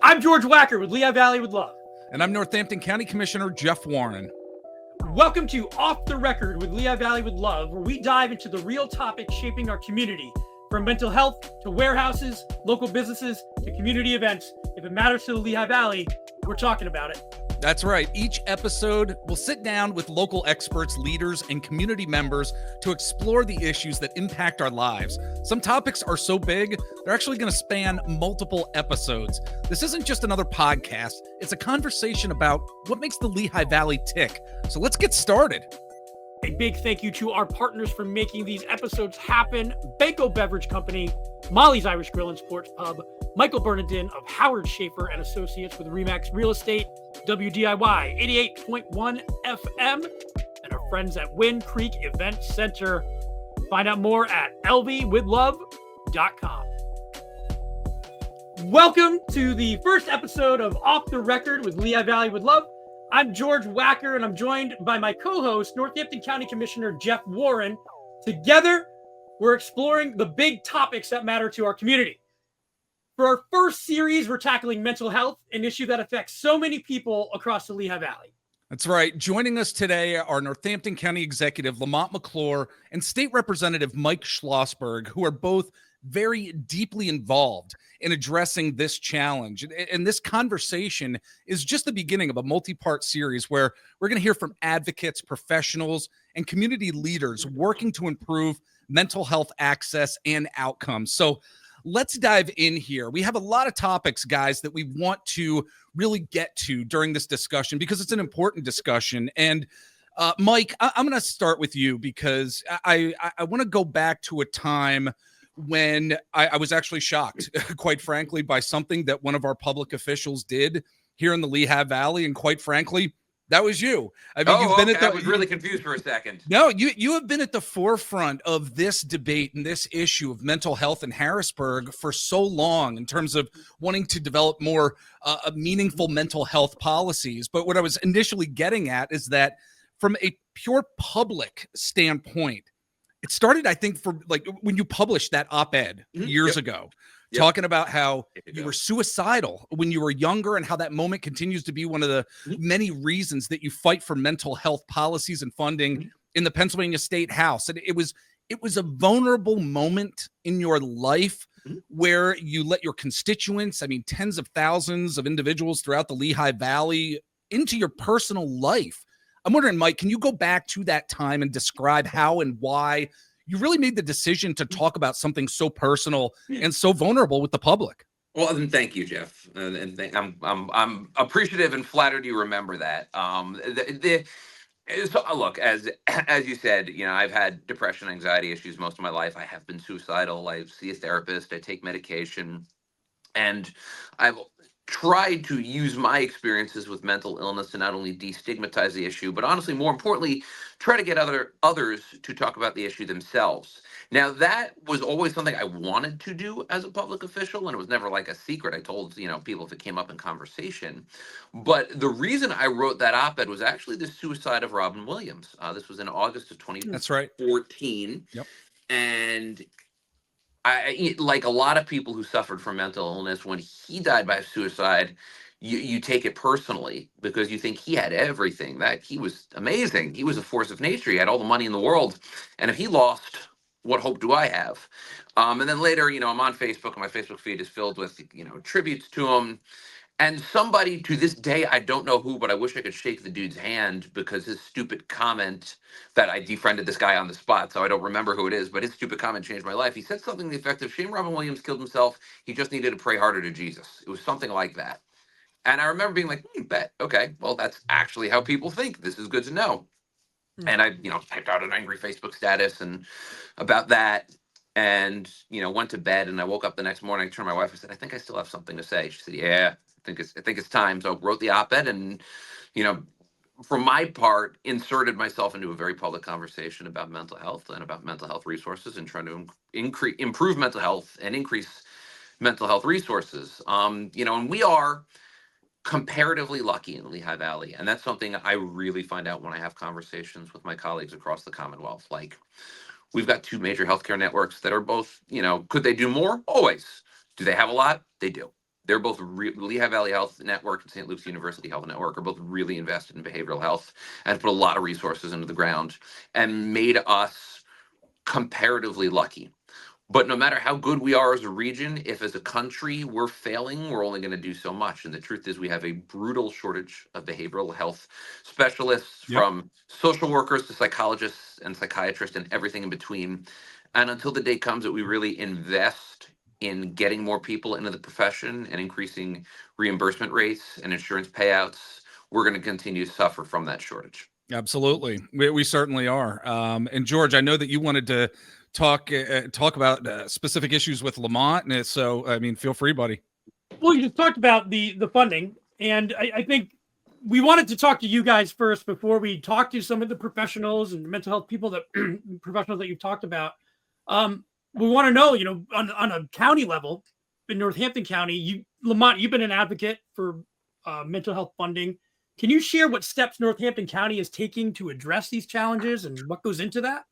I'm George Wacker with Lehigh Valley with Love. And I'm Northampton County Commissioner Jeff Warren. Welcome to Off the Record with Lehigh Valley with Love, where we dive into the real topics shaping our community, from mental health to warehouses, local businesses to community events. If it matters to the Lehigh Valley, we're talking about it. That's right. Each episode, we'll sit down with local experts, leaders, and community members to explore the issues that impact our lives. Some topics are so big, they're actually going to span multiple episodes. This isn't just another podcast. It's a conversation about what makes the Lehigh Valley tick. So let's get started. A big thank you to our partners for making these episodes happen. Banco Beverage Company, Molly's Irish Grill and Sports Pub, Michael Bernardin of Howard Schaefer and Associates with Remax Real Estate, WDIY 88.1 FM, and our friends at Wind Creek Event Center. Find out more at lvwithlove.com. Welcome to the first episode of Off the Record with Lehigh Valley with Love. I'm George Wacker, and I'm joined by my co-host, Northampton County Commissioner Jeff Warren. Together, we're exploring the big topics that matter to our community. For our first series, we're tackling mental health, an issue that affects so many people across the Lehigh Valley. That's right. Joining us today are Northampton County Executive Lamont McClure and State Representative Mike Schlossberg, who are both very deeply involved in addressing this challenge. And this conversation is just the beginning of a multi-part series where we're going to hear from advocates, professionals, and community leaders working to improve mental health access and outcomes. So let's dive in here. We have a lot of topics, guys, that we want to really get to during this discussion because it's an important discussion. And Mike, I'm going to start with you because I want to go back to a time when I was actually shocked, quite frankly, by something that one of our public officials did here in the Lehigh Valley. And quite frankly, that was you. I mean, you've been at the, I was really confused for a second. No, you have been at the forefront of this debate and this issue of mental health in Harrisburg for so long in terms of wanting to develop more meaningful mental health policies. But what I was initially getting at is that from a pure public standpoint, it started, I think, for like when you published that op-ed years ago, talking about how you were suicidal when you were younger and how that moment continues to be one of the many reasons that you fight for mental health policies and funding in the Pennsylvania State House. And it was a vulnerable moment in your life where you let your constituents, I mean, tens of thousands of individuals throughout the Lehigh Valley into your personal life. I'm wondering, Mike, can you go back to that time and describe how and why you really made the decision to talk about something so personal and so vulnerable with the public? Well, then thank you, Jeff. I'm appreciative and flattered you remember that. So look, as you said, you know, I've had depression, anxiety issues most of my life. I have been suicidal. I see a therapist. I take medication, and I've tried to use my experiences with mental illness to not only destigmatize the issue, but honestly, more importantly, try to get others to talk about the issue themselves. Now, that was always something I wanted to do as a public official, and it was never like a secret. I told, people if it came up in conversation. But the reason I wrote that op-ed was actually the suicide of Robin Williams. This was in August of 2014. That's right. Yep. And I, like a lot of people who suffered from mental illness, when he died by suicide, you take it personally because you think he had everything, that he was amazing. He was a force of nature. He had all the money in the world. And if he lost, what hope do I have? And then later, I'm on Facebook and my Facebook feed is filled with, tributes to him. And somebody to this day, I don't know who, but I wish I could shake the dude's hand because his stupid comment that I defriended this guy on the spot, so I don't remember who it is, but his stupid comment changed my life. He said something to the effect of, shame Robin Williams killed himself. He just needed to pray harder to Jesus. It was something like that. And I remember being like, bet, okay, well, that's actually how people think. This is good to know. And I, typed out an angry Facebook status and about that. And, went to bed, and I woke up the next morning, I turned to my wife, I said, I think I still have something to say. She said, yeah, I think it's time. So I wrote the op-ed and, for my part, inserted myself into a very public conversation about mental health and about mental health resources and trying to improve mental health and increase mental health resources. And we are comparatively lucky in the Lehigh Valley. And that's something I really find out when I have conversations with my colleagues across the Commonwealth. Like, we've got two major healthcare networks that are both, could they do more? Always. Do they have a lot? They do. They're both Lehigh Valley Health Network and St. Luke's University Health Network are both really invested in behavioral health and put a lot of resources into the ground and made us comparatively lucky. But no matter how good we are as a region, if as a country we're failing, we're only going to do so much. And the truth is, we have a brutal shortage of behavioral health specialists, from social workers to psychologists and psychiatrists and everything in between. And until the day comes that we really invest in getting more people into the profession and increasing reimbursement rates and insurance payouts, we're going to continue to suffer from that shortage. Absolutely. We certainly are. And George, I know that you wanted to talk about specific issues with Lamont. And so, I mean, feel free, buddy. Well, you just talked about the funding, and I think we wanted to talk to you guys first before we talk to some of the professionals and mental health people that professionals that you've talked about. We want to know, on a county level in Northampton County, Lamont, you've been an advocate for mental health funding. Can you share what steps Northampton County is taking to address these challenges and what goes into that?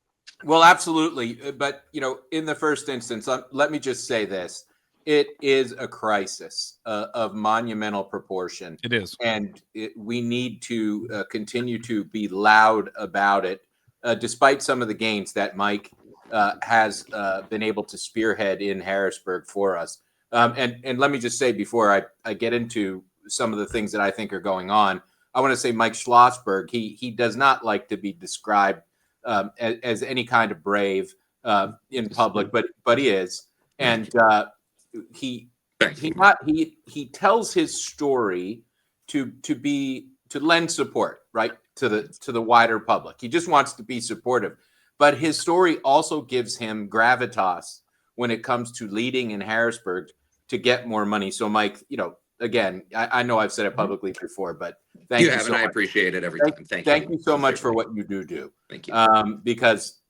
Well, absolutely. But, in the first instance, let me just say this. It is a crisis of monumental proportion. It is. And we need to continue to be loud about it, despite some of the gains that Mike has been able to spearhead in Harrisburg for us. And let me just say, before I get into some of the things that I think are going on, I want to say Mike Schlossberg, he does not like to be described as any kind of brave in public, but he is. And he tells his story to lend support, right, to the wider public. He just wants to be supportive, but his story also gives him gravitas when it comes to leading in Harrisburg to get more money. So Mike, again, I know I've said it publicly before, but thank you. You have, and I appreciate it every time. Thank you so much for what you do. Thank you. Because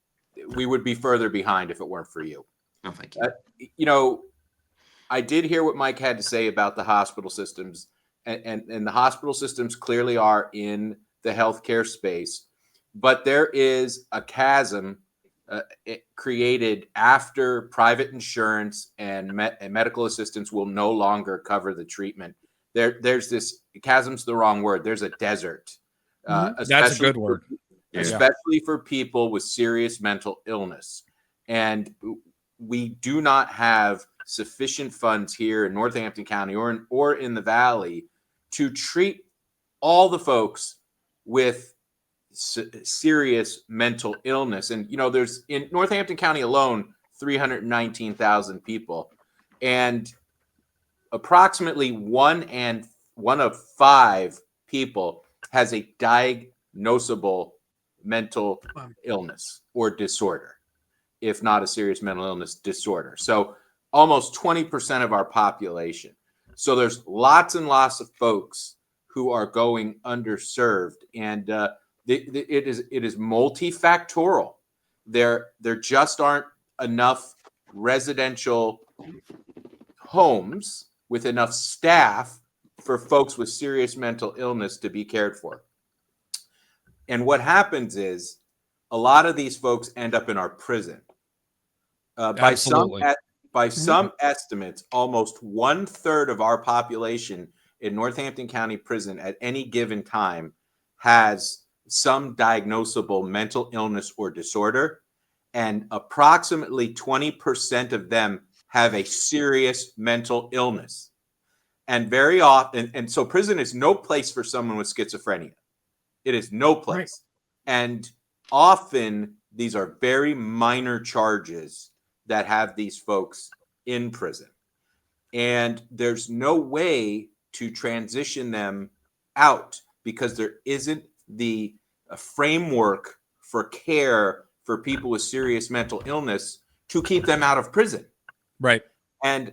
we would be further behind if it weren't for you. Oh, thank you. I did hear what Mike had to say about the hospital systems, and the hospital systems clearly are in the healthcare space, but there is a chasm created after private insurance and medical assistance will no longer cover the treatment. There's this chasm's the wrong word. There's a desert. That's a good word. Especially for people with serious mental illness. And we do not have sufficient funds here in Northampton County or in the Valley to treat all the folks with serious mental illness. And, there's in Northampton County alone, 319,000 people, and approximately one of five people has a diagnosable mental illness or disorder, if not a serious mental illness disorder. So almost 20% of our population. So there's lots and lots of folks who are going underserved, and it is multifactorial. There just aren't enough residential homes with enough staff for folks with serious mental illness to be cared for. And what happens is a lot of these folks end up in our prison. By some estimates, almost 1/3 of our population in Northampton County Prison at any given time has some diagnosable mental illness or disorder, and approximately 20% of them have a serious mental illness. And very often, and so prison is no place for someone with schizophrenia. It is no place. Right. And often these are very minor charges that have these folks in prison. And there's no way to transition them out because there isn't the framework for care for people with serious mental illness to keep them out of prison. Right. And,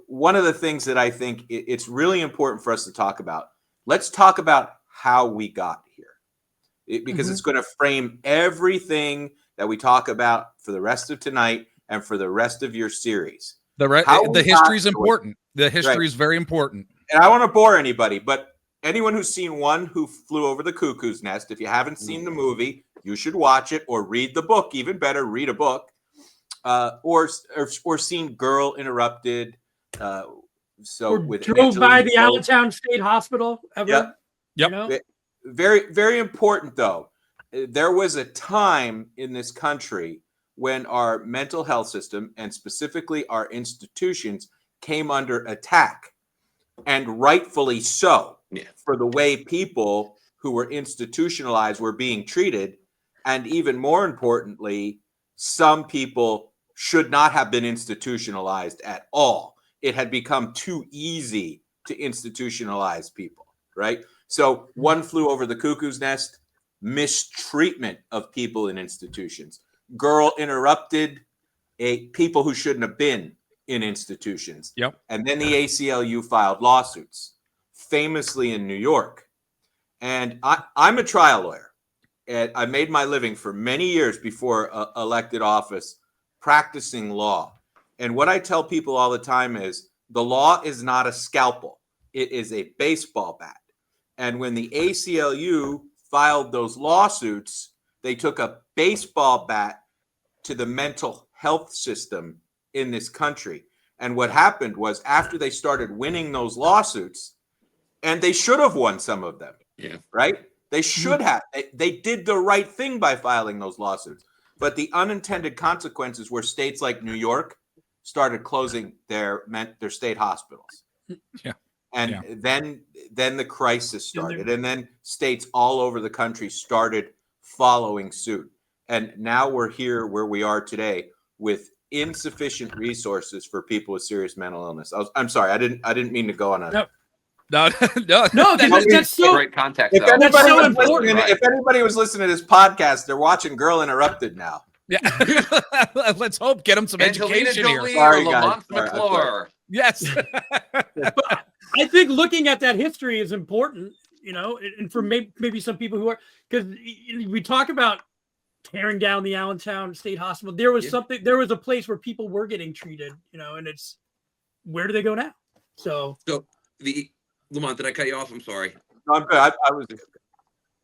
one of the things that I think it's really important for us to talk about, let's talk about how we got here, because it's going to frame everything that we talk about for the rest of tonight and for the rest of your series. The history is important. The history is very important. And I don't want to bore anybody, but anyone who's seen One Who Flew Over the Cuckoo's Nest, if you haven't seen the movie, you should watch it or read the book. Even better, read a book. Or seen Girl Interrupted, So Or with drove by Angelina the Jolie- Allentown State Hospital ever? Yep. You know? Very, very important though. There was a time in this country when our mental health system and specifically our institutions came under attack, and rightfully so, for the way people who were institutionalized were being treated. And even more importantly, some people should not have been institutionalized at all. It had become too easy to institutionalize people, right? So one flew over the cuckoo's nest, mistreatment of people in institutions. Girl interrupted people who shouldn't have been in institutions. Yep. And then the ACLU filed lawsuits, famously in New York. And I'm a trial lawyer. And I made my living for many years before elected office practicing law. And what I tell people all the time is the law is not a scalpel. It is a baseball bat. And when the ACLU filed those lawsuits, they took a baseball bat to the mental health system in this country. And what happened was after they started winning those lawsuits, and they should have won some of them, right? They should have. They did the right thing by filing those lawsuits. But the unintended consequences were states like New York started closing their state hospitals. Yeah. And then the crisis started. And then states all over the country started following suit. And now we're here where we are today with insufficient resources for people with serious mental illness. I'm sorry, I didn't mean to go on a No, that's so great context. If Though. anybody, so was important. listening, if anybody was listening to this podcast, they're watching Girl Interrupted now. Yeah. Let's hope get them some Angelina education Jolie here. or Sorry, guys. Lamont Sorry, McClure. Yes. I think looking at that history is important, you know, and for maybe some people who are, because we talk about tearing down the Allentown State Hospital. There was there was a place where people were getting treated, you know, and it's, where do they go now? So Lamont, did I cut you off? I'm sorry. No, I'm good. I was.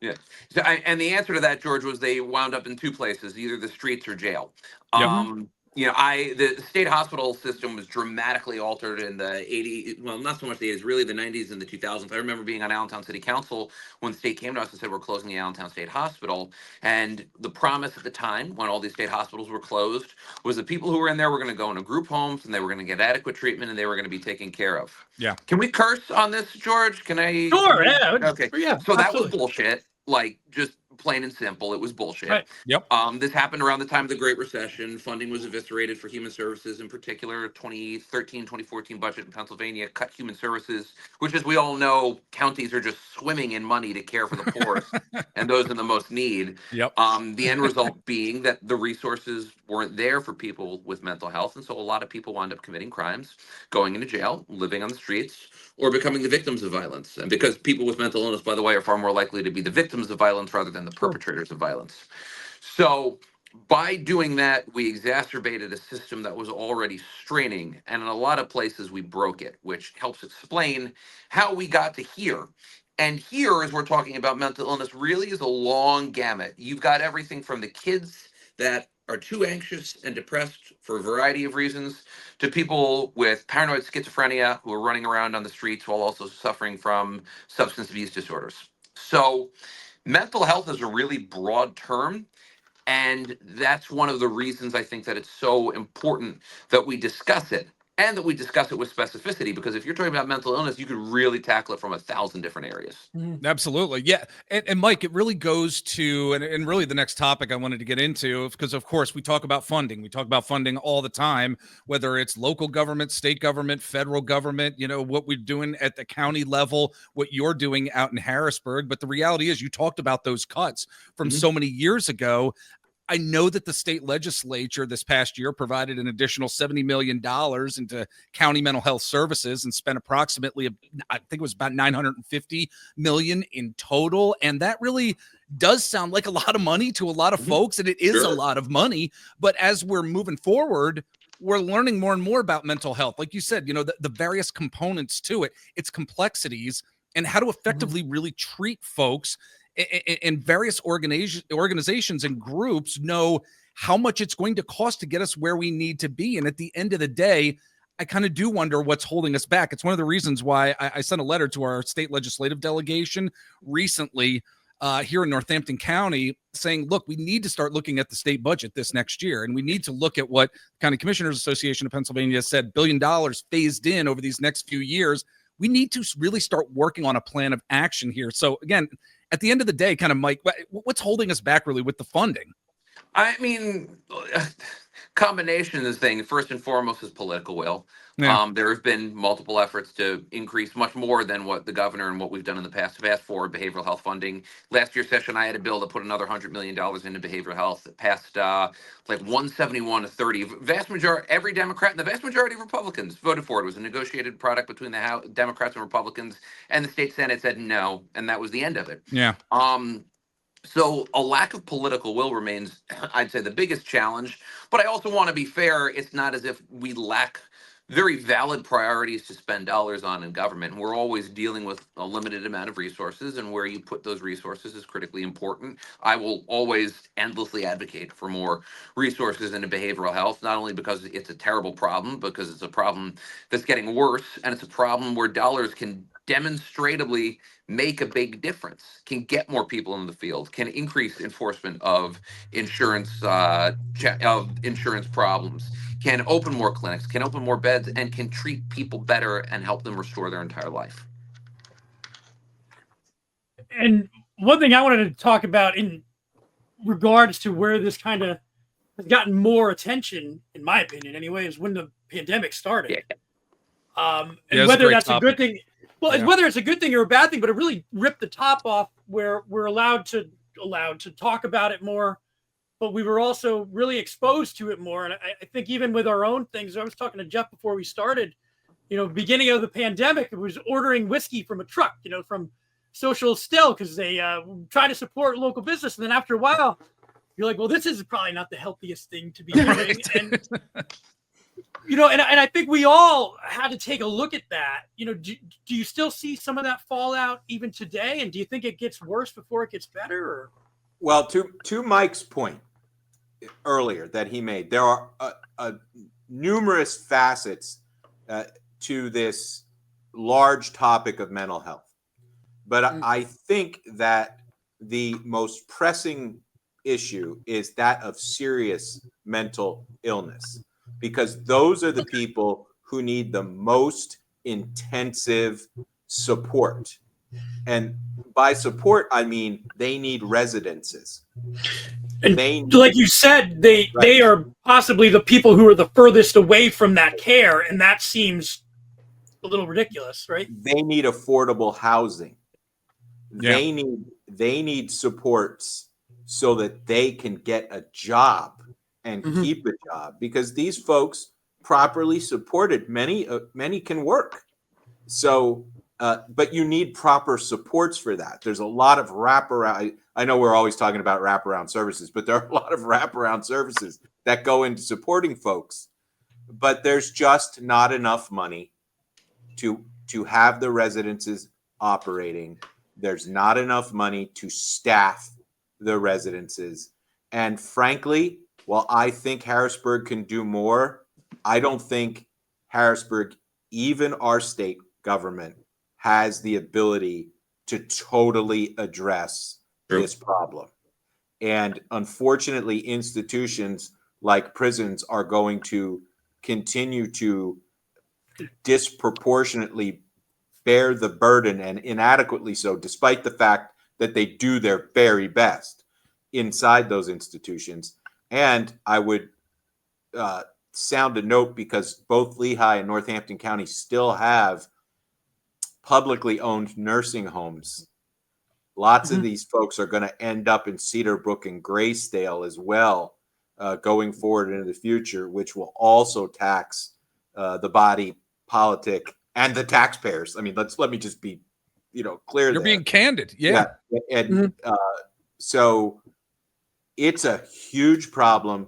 Yeah. So, and the answer to that, George, was they wound up in two places, either the streets or jail. You know, the state hospital system was dramatically altered in the 80s. Well, not so much the 80s, really the 90s and the 2000s. I remember being on Allentown City Council when the state came to us and said, we're closing the Allentown State Hospital. And the promise at the time, when all these state hospitals were closed, was the people who were in there were going to go into group homes and they were going to get adequate treatment and they were going to be taken care of. Yeah. Can we curse on this, George? Can I? Sure, yeah. Okay. Yeah, so absolutely. That was bullshit. Like, just plain and simple, it was bullshit. Right. Yep. This happened around the time of the Great Recession. Funding was eviscerated for human services, in particular 2013, 2014 budget in Pennsylvania cut human services, which, as we all know, counties are just swimming in money to care for the poorest and those in the most need. Yep. The end result being that the resources weren't there for people with mental health. And so a lot of people wound up committing crimes, going into jail, living on the streets, or becoming the victims of violence. And because people with mental illness, by the way, are far more likely to be the victims of violence rather than the perpetrators of violence. So by doing that, we exacerbated a system that was already straining. And in a lot of places, we broke it, which helps explain how we got to here. And here, as we're talking about mental illness, really is a long gamut. You've got everything from the kids that are too anxious and depressed for a variety of reasons, to people with paranoid schizophrenia who are running around on the streets while also suffering from substance abuse disorders. So mental health is a really broad term, and that's one of the reasons I think that it's so important that we discuss it, and that we discuss it with specificity, because if you're talking about mental illness, you could really tackle it from 1,000 different areas. Absolutely. Yeah. And Mike, it really goes to, and really the next topic I wanted to get into, because of course we talk about funding. We talk about funding all the time, whether it's local government, state government, federal government, you know, what we're doing at the county level, what you're doing out in Harrisburg. But the reality is you talked about those cuts from so many years ago. I know that the state legislature this past year provided an additional $70 million into county mental health services and spent approximately, I think it was about $950 million in total. And that really does sound like a lot of money to a lot of folks. And it is a lot of money. But as we're moving forward, we're learning more and more about mental health. Like you said, you know, the various components to it, its complexities, and how to effectively really treat folks. And various organizations and groups know how much it's going to cost to get us where we need to be. And at the end of the day, I kind of do wonder what's holding us back. It's one of the reasons why I sent a letter to our state legislative delegation recently here in Northampton County saying, look, we need to start looking at the state budget this next year. And we need to look at what County Commissioners Association of Pennsylvania said, $1 billion phased in over these next few years. We need to really start working on a plan of action here. So again, at the end of the day, kind of, Mike, what's holding us back really with the funding? I mean, combination of this thing, first and foremost, is political will. Yeah. There have been multiple efforts to increase much more than what the governor and what we've done in the past have asked for behavioral health funding. Last year's session, I had a bill to put another $100 million into behavioral health. It passed like 171 to 30. Vast majority, every Democrat and the vast majority of Republicans voted for it. It was a negotiated product between the House, Democrats and Republicans, and the state Senate said no, and that was the end of it. Yeah. So a lack of political will remains, I'd say, the biggest challenge. But I also want to be fair. It's not as if we lack very valid priorities to spend dollars on in government. We're always dealing with a limited amount of resources, and where you put those resources is critically important. I will always endlessly advocate for more resources into behavioral health, not only because it's a terrible problem, because it's a problem that's getting worse, and it's a problem where dollars can demonstrably make a big difference, can get more people in the field, can increase enforcement of insurance problems, can open more clinics, can open more beds, and can treat people better and help them restore their entire life. And one thing I wanted to talk about in regards to where this kind of has gotten more attention, in my opinion anyway, is when the pandemic started. Yeah. And whether that's a good thing. Well, whether it's a good thing or a bad thing, but it really ripped the top off where we're allowed to talk about it more, but we were also really exposed to it more. And I think even with our own things, I was talking to Jeff before we started, beginning of the pandemic, it was ordering whiskey from a truck, from Social Still, because they try to support local business. And then after a while, you're like, well, this is probably not the healthiest thing to be doing. And and I think we all had to take a look at that. Do you still see some of that fallout even today? And do you think it gets worse before it gets better? Or? Well, to Mike's point earlier that he made, there are numerous facets to this large topic of mental health. But I think that the most pressing issue is that of serious mental illness, because those are the people who need the most intensive support. And by support, I mean they need residences. And like you said, they are possibly the people who are the furthest away from that care, and that seems a little ridiculous, right? They need affordable housing. Yeah. They need supports so that they can get a job and keep a job, because these folks, properly supported, many can work. So, but you need proper supports for that. There's a lot of wraparound. I know we're always talking about wraparound services, but there are a lot of wraparound services that go into supporting folks. But there's just not enough money to have the residences operating. There's not enough money to staff the residences. And frankly, while I think Harrisburg can do more, I don't think Harrisburg, even our state government, has the ability to totally address this problem. And unfortunately, institutions like prisons are going to continue to disproportionately bear the burden, and inadequately so, despite the fact that they do their very best inside those institutions. And I would sound a note, because both Lehigh and Northampton County still have publicly owned nursing homes. Lots of these folks are going to end up in Cedar Brook and Graysdale as well, going forward into the future, which will also tax the body politic and the taxpayers. I mean, let me just be, clear. You're being candid. Yeah. And so it's a huge problem.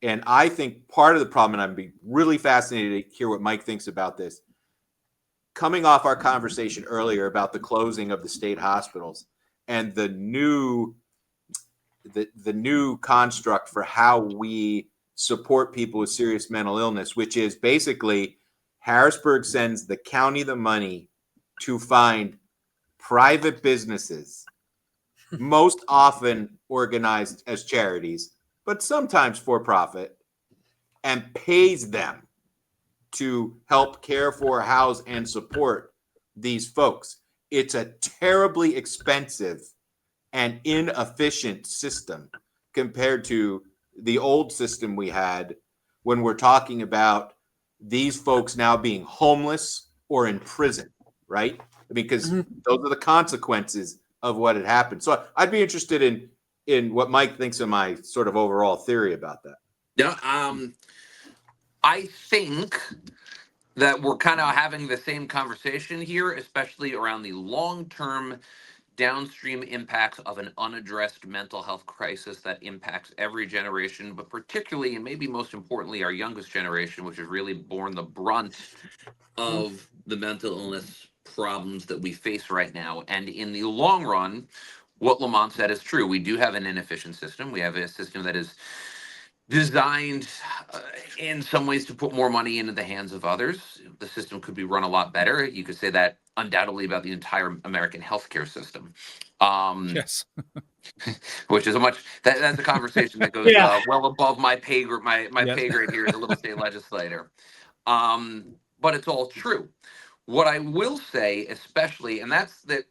And I think part of the problem, and I'd be really fascinated to hear what Mike thinks about this, coming off our conversation earlier about the closing of the state hospitals and the new construct for how we support people with serious mental illness, which is basically Harrisburg sends the county the money to find private businesses, most often organized as charities, but sometimes for profit, and pays them to help care for, house, and support these folks. It's a terribly expensive and inefficient system compared to the old system we had when we're talking about these folks now being homeless or in prison, right? Because those are the consequences of what had happened. So I'd be interested in what Mike thinks of my sort of overall theory about that. Yeah, I think that we're kind of having the same conversation here, especially around the long-term downstream impacts of an unaddressed mental health crisis that impacts every generation, but particularly and maybe most importantly, our youngest generation, which has really borne the brunt of the mental illness problems that we face right now. And in the long run, what Lamont said is true. We do have an inefficient system. We have a system that is designed in some ways to put more money into the hands of others. The system could be run a lot better. You could say that undoubtedly about the entire American healthcare system. Yes. Which is that's a conversation that goes well above my pay grade. My Yes. pay grade here as a little state legislator. But it's all true. What I will say, especially, and that's that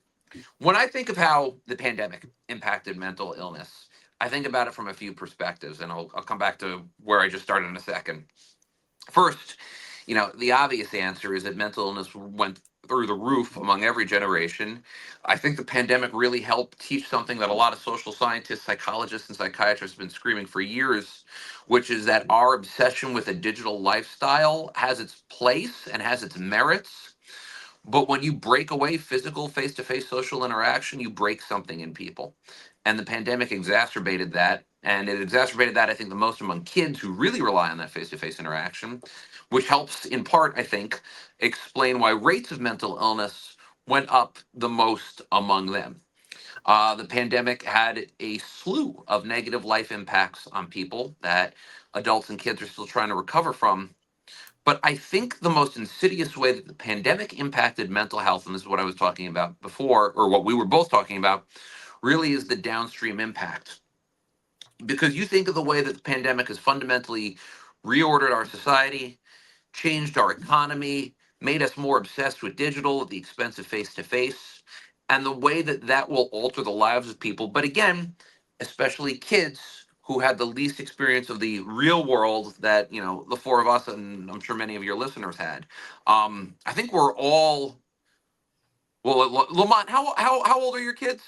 when I think of how the pandemic impacted mental illness, I think about it from a few perspectives, and I'll come back to where I just started in a second. First, the obvious answer is that mental illness went through the roof among every generation. I think the pandemic really helped teach something that a lot of social scientists, psychologists, and psychiatrists have been screaming for years, which is that our obsession with a digital lifestyle has its place and has its merits. But when you break away physical face-to-face social interaction, you break something in people. And the pandemic exacerbated that. And it exacerbated that, I think, the most among kids who really rely on that face-to-face interaction, which helps in part, I think, explain why rates of mental illness went up the most among them. The pandemic had a slew of negative life impacts on people that adults and kids are still trying to recover from. But I think the most insidious way that the pandemic impacted mental health, and this is what I was talking about before, or what we were both talking about, really is the downstream impact. Because you think of the way that the pandemic has fundamentally reordered our society, changed our economy, made us more obsessed with digital at the expense of face-to-face, and the way that that will alter the lives of people. But again, especially kids who had the least experience of the real world that, the four of us, and I'm sure many of your listeners had. I think we're all, well, Lamont, how old are your kids?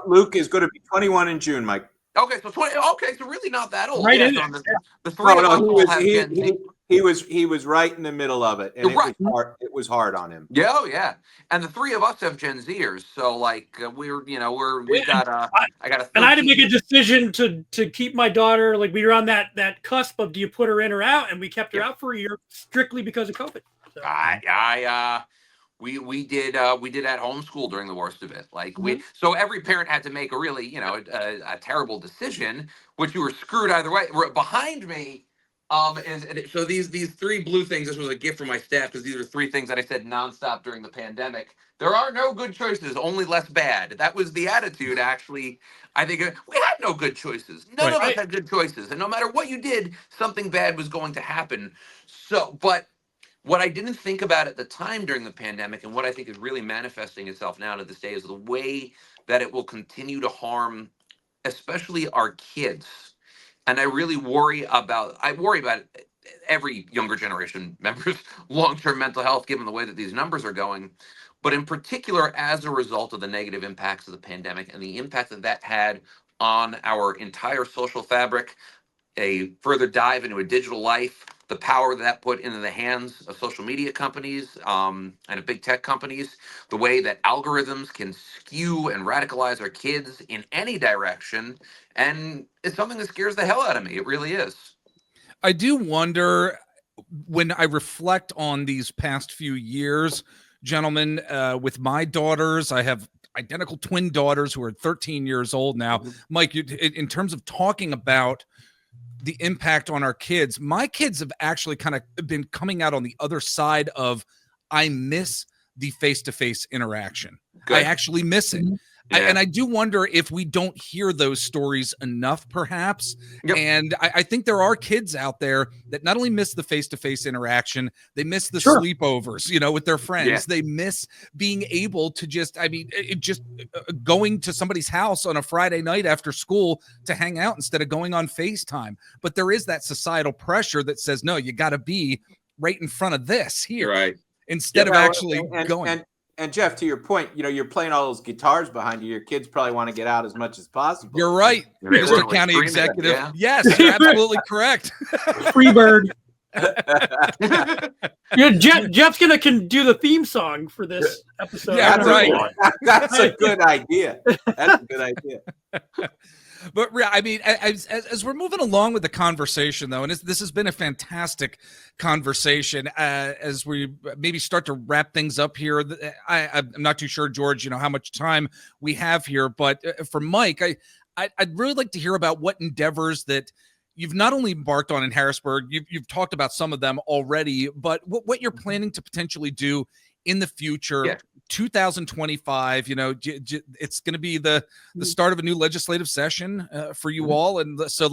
Luke is going to be 21 in June, Mike. Okay, so 20. Okay, so really not that old. Right Yeah, in so there. the three of us all have Gen Z. He was right in the middle of it, and it was hard on him. Yeah, oh yeah, and the three of us have Gen Zers, so like we've got I got a 13. And I had to make a decision to keep my daughter. Like, we were on that cusp of, do you put her in or out, and we kept her out for a year strictly because of COVID. So. We did at homeschool during the worst of it. Like so every parent had to make a really a terrible decision, which you were screwed either way. Behind me, so these three blue things. This was a gift from my staff because these are three things that I said nonstop during the pandemic. There are no good choices, only less bad. That was the attitude. Actually, I think we had no good choices. None of us had good choices, and no matter what you did, something bad was going to happen. So, but what I didn't think about at the time during the pandemic, and what I think is really manifesting itself now to this day, is the way that it will continue to harm, especially our kids. And I worry about every younger generation member's long-term mental health, given the way that these numbers are going. But in particular, as a result of the negative impacts of the pandemic and the impact that had on our entire social fabric, a further dive into a digital life, the power that put into the hands of social media companies and of big tech companies, the way that algorithms can skew and radicalize our kids in any direction. And it's something that scares the hell out of me. It really is. I do wonder, when I reflect on these past few years, gentlemen, with my daughters, I have identical twin daughters who are 13 years old now. Mike, in terms of talking about the impact on our kids. My kids have actually kind of been coming out on the other side of, I miss the face-to-face interaction. Good. I actually miss it. Yeah. And I do wonder if we don't hear those stories enough, perhaps. Yep. And I think there are kids out there that not only miss the face-to-face interaction, they miss the Sure. sleepovers, with their friends. Yeah. They miss being able to just going to somebody's house on a Friday night after school to hang out instead of going on FaceTime. But there is that societal pressure that says, no, you got to be right in front of this here. Right. Instead of actually going. And Jeff, to your point, you're playing all those guitars behind you. Your kids probably want to get out as much as possible. You're right, They were Mr. like County screaming Executive. at it, Yes, you're absolutely correct. Freebird. Jeff's gonna do the theme song for this episode. Yeah, right. That's a good idea. That's a good idea. But I mean, as we're moving along with the conversation, though, and this has been a fantastic conversation, as we maybe start to wrap things up here. I'm not too sure, George, how much time we have here, but for Mike, I'd really like to hear about what endeavors that you've not only embarked on in Harrisburg, you've talked about some of them already, but what you're planning to potentially do in the future. Yeah. 2025, it's going to be the start of a new legislative session for you all. And so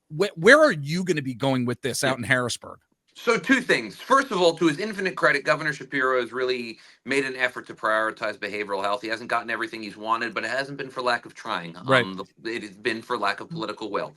where are you going to be going with this out in Harrisburg? So two things. First of all, to his infinite credit, Governor Shapiro has really made an effort to prioritize behavioral health. He hasn't gotten everything he's wanted, but it hasn't been for lack of trying. Right. It has been for lack of political will.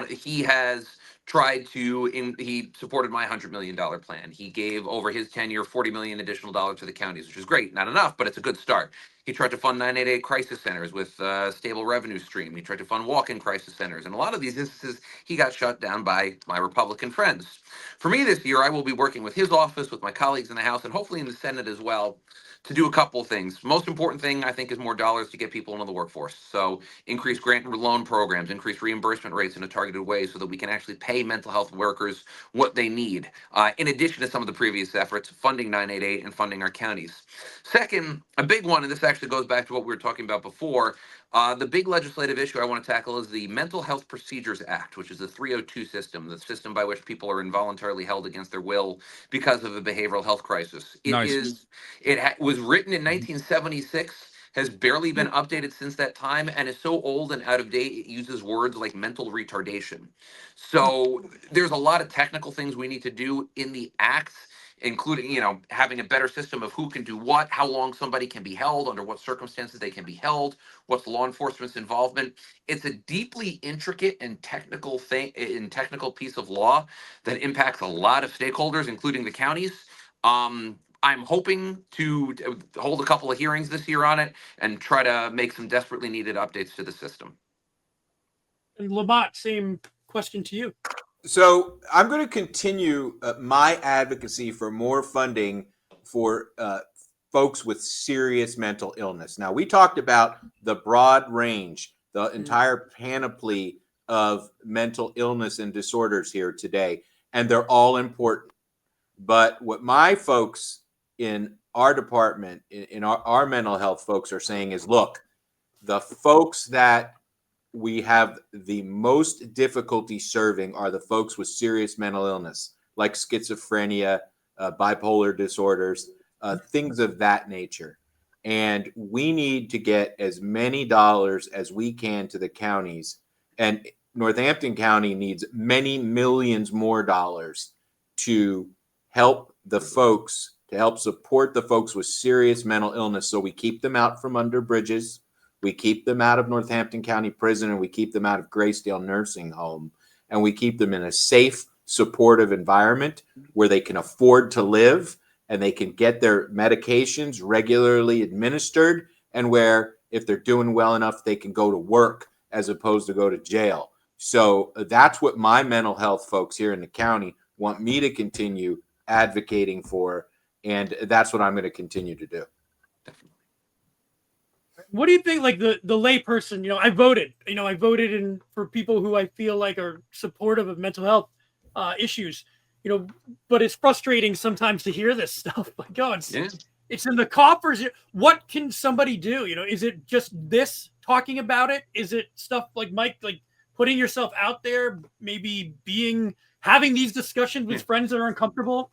He has tried to, he supported my $100 million plan. He gave over his tenure $40 million additional dollars to the counties, which is great. Not enough, but it's a good start. He tried to fund 988 crisis centers with a stable revenue stream. He tried to fund walk-in crisis centers. And a lot of these instances, he got shut down by my Republican friends. For me this year, I will be working with his office, with my colleagues in the House, and hopefully in the Senate as well, to do a couple of things. Most important thing, I think, is more dollars to get people into the workforce. So increase grant and loan programs, increase reimbursement rates in a targeted way so that we can actually pay mental health workers what they need. In addition to some of the previous efforts, funding 988 and funding our counties. Second, a big one, and this actually goes back to what we were talking about before, the big legislative issue I want to tackle is the Mental Health Procedures Act, which is the 302 system, the system by which people are involuntarily held against their will because of a behavioral health crisis. It was written in 1976, has barely been updated since that time, and is so old and out of date, it uses words like mental retardation. So there's a lot of technical things we need to do in the act, including, having a better system of who can do what, how long somebody can be held, under what circumstances they can be held, what's law enforcement's involvement. It's a deeply intricate and technical piece of law that impacts a lot of stakeholders, including the counties. I'm hoping to hold a couple of hearings this year on it and try to make some desperately needed updates to the system. And Lamont, same question to you. So I'm going to continue my advocacy for more funding for folks with serious mental illness. Now, we talked about the broad range, the entire panoply of mental illness and disorders here today, and they're all important. But what my folks in our department, in our mental health folks are saying is, look, the folks that we have the most difficulty serving are the folks with serious mental illness, like schizophrenia, bipolar disorders, things of that nature. And we need to get as many dollars as we can to the counties. And Northampton County needs many millions more dollars to help the folks, to help support the folks with serious mental illness, so we keep them out from under bridges, we keep them out of Northampton County Prison, and we keep them out of Graysdale Nursing Home, and we keep them in a safe, supportive environment where they can afford to live and they can get their medications regularly administered, and where, if they're doing well enough, they can go to work as opposed to go to jail. So that's what my mental health folks here in the county want me to continue advocating for, and that's what I'm going to continue to do. What do you think, like the layperson? I voted. I voted in for people who I feel like are supportive of mental health issues. But it's frustrating sometimes to hear this stuff. Like, oh, it's in the coffers. What can somebody do? Is it just this talking about it? Is it stuff like Mike, like putting yourself out there, maybe having these discussions with friends that are uncomfortable?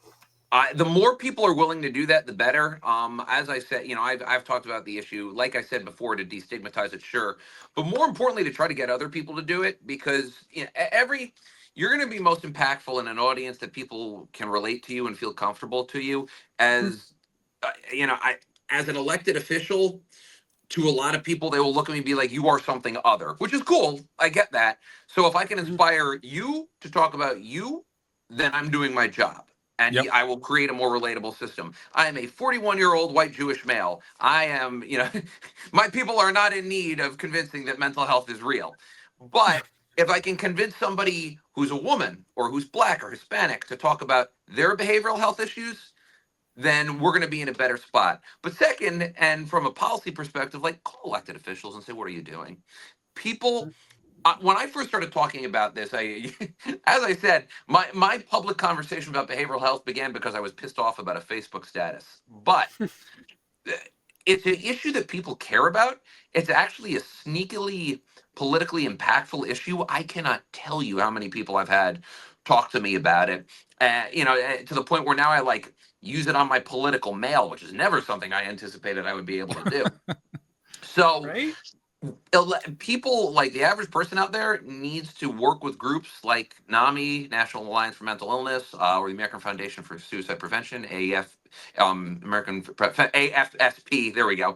The more people are willing to do that, the better. As I said, I've talked about the issue, like I said before, to destigmatize it, sure, but more importantly, to try to get other people to do it, because you're going to be most impactful in an audience that people can relate to you and feel comfortable to you. As as an elected official, to a lot of people, they will look at me and be like, "You are something other," which is cool. I get that. So if I can inspire you to talk about you, then I'm doing my job. And I will create a more relatable system. I am a 41-year-old white Jewish male. I am, my people are not in need of convincing that mental health is real. But if I can convince somebody who's a woman or who's Black or Hispanic to talk about their behavioral health issues, then we're going to be in a better spot. But second, and from a policy perspective, like, call elected officials and say, what are you doing? People... when I first started talking about this, as I said, my public conversation about behavioral health began because I was pissed off about a Facebook status. But it's an issue that people care about. It's actually a sneakily politically impactful issue. I cannot tell you how many people I've had talk to me about it. To the point where now I use it on my political mail, which is never something I anticipated I would be able to do. So. Right? People, like the average person out there, needs to work with groups like NAMI, National Alliance for Mental Illness, or the American Foundation for Suicide Prevention, AFSP. There we go.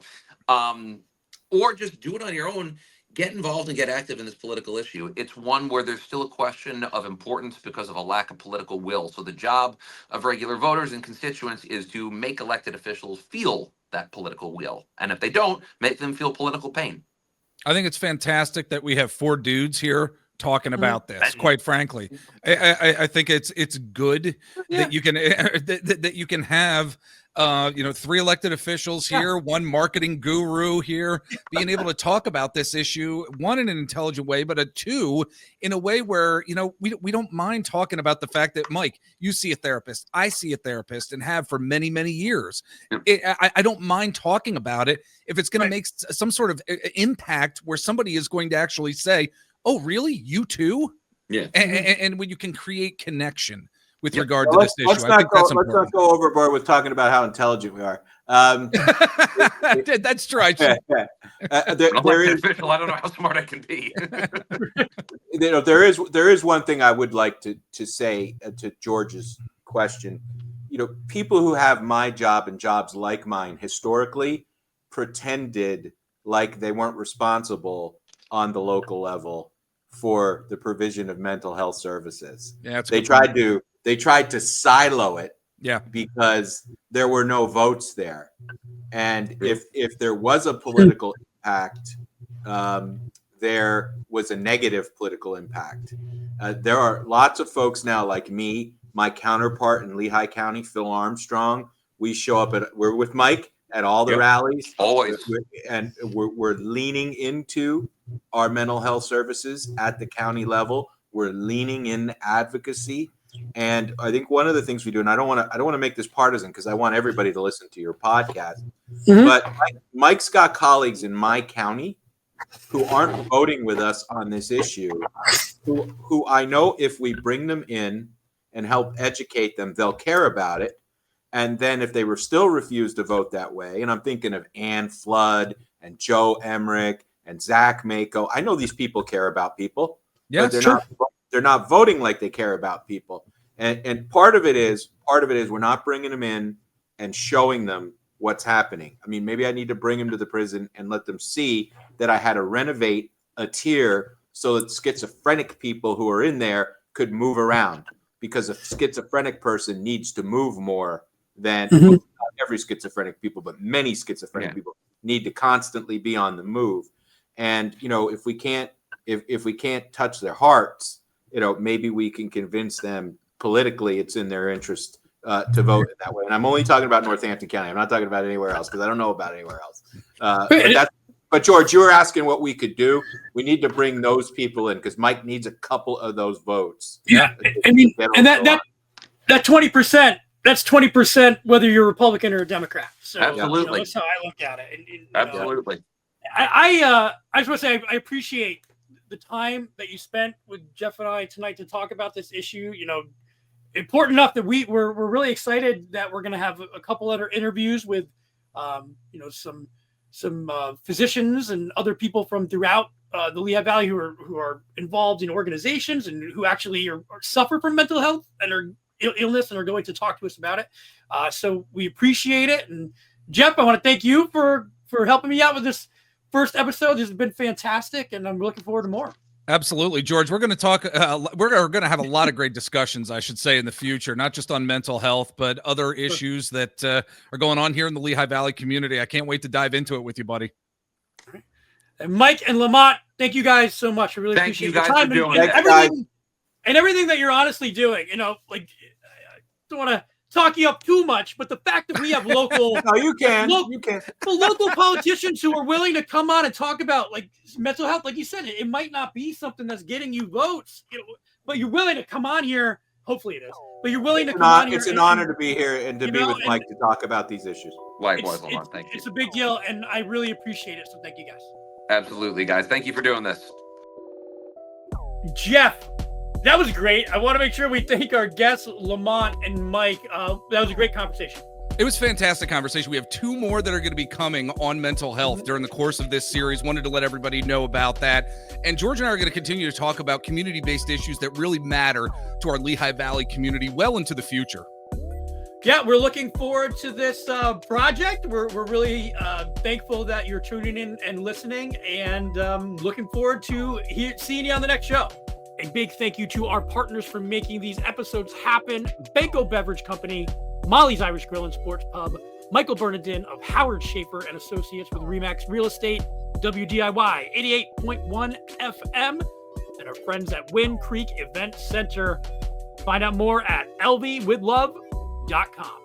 Or just do it on your own. Get involved and get active in this political issue. It's one where there's still a question of importance because of a lack of political will. So the job of regular voters and constituents is to make elected officials feel that political will, and if they don't, make them feel political pain. I think it's fantastic that we have 4 dudes here talking about this. Quite frankly, I think it's good that you can that you can have 3 elected officials here, 1 marketing guru here, being able to talk about this issue, 1 in an intelligent way, but 2 in a way where we don't mind talking about the fact that, Mike, you see a therapist, I see a therapist, and have for many years. I don't mind talking about it if it's going to make some sort of impact where somebody is going to actually say, "Oh, really? You too?" Yeah. And when you can create connection with regard to this issue. Let's not go overboard with talking about how intelligent we are. That's true. There is, I don't know how smart I can be. There is one thing I would like to say to George's question. People who have my job and jobs like mine historically pretended like they weren't responsible on the local level for the provision of mental health services. Yeah, they tried to silo it, because there were no votes there. And if there was a political impact, there was a negative political impact. There are lots of folks now like me, my counterpart in Lehigh County, Phil Armstrong. We show up we're with Mike at all the rallies. Always. And we're leaning into our mental health services at the county level. We're leaning in advocacy. And I think one of the things we do, and I don't want to make this partisan because I want everybody to listen to your podcast, but Mike's got colleagues in my county who aren't voting with us on this issue, who I know if we bring them in and help educate them, they'll care about it. And then if they were still refused to vote that way, and I'm thinking of Ann Flood and Joe Emmerich and Zach Mako, I know these people care about people. Yeah, they're not voting like they care about people. And part of it is we're not bringing them in and showing them what's happening. I mean, maybe I need to bring them to the prison and let them see that I had to renovate a tier so that schizophrenic people who are in there could move around, because a schizophrenic person needs to move more than not every schizophrenic people, but many schizophrenic people need to constantly be on the move. And, if we can't touch their hearts, maybe we can convince them politically it's in their interest to vote that way. And I'm only talking about Northampton County. I'm not talking about anywhere else because I don't know about anywhere else. But George, you were asking what we could do. We need to bring those people in because Mike needs a couple of those votes. Yeah, I mean, and that 20%. That's 20% whether you're Republican or a Democrat. So absolutely, that's how I look at it. Absolutely. I just want to say I appreciate the time that you spent with Jeff and I tonight to talk about this issue. Important enough that we're really excited that we're going to have a couple other interviews with, some physicians and other people from throughout the Lehigh Valley who are involved in organizations and who actually suffer from mental health and are illness and are going to talk to us about it. So we appreciate it. And Jeff, I want to thank you for helping me out with this first episode. This has been fantastic, and I'm looking forward to more. Absolutely, George. We're going to talk. We're going to have a lot of great discussions, I should say, in the future, not just on mental health, but other issues that are going on here in the Lehigh Valley community. I can't wait to dive into it with you, buddy. And Mike and Lamont, thank you guys so much. I really appreciate your time and everything that you're honestly doing. I don't want to talk you up too much, but the fact that we have local no, you can. Local politicians who are willing to come on and talk about mental health, like you said, it might not be something that's getting you votes, but you're willing to come on here. Hopefully it is, but you're willing to come on here. It's an honor to be here and to be with Mike to talk about these issues. Likewise, Lamont. Thank you. It's a big deal, and I really appreciate it. So thank you guys. Absolutely, guys. Thank you for doing this. Jeff, that was great. I want to make sure we thank our guests, Lamont and Mike. That was a great conversation. It was a fantastic conversation. We have two more that are going to be coming on mental health during the course of this series. Wanted to let everybody know about that. And George and I are going to continue to talk about community-based issues that really matter to our Lehigh Valley community well into the future. Yeah, we're looking forward to this project. We're really thankful that you're tuning in and listening, and looking forward to seeing you on the next show. A big thank you to our partners for making these episodes happen: Banco Beverage Company, Molly's Irish Grill and Sports Pub, Michael Bernardin of Howard Schaefer and Associates with Remax Real Estate, WDIY 88.1 FM, and our friends at Wind Creek Event Center. Find out more at lvwithlove.com.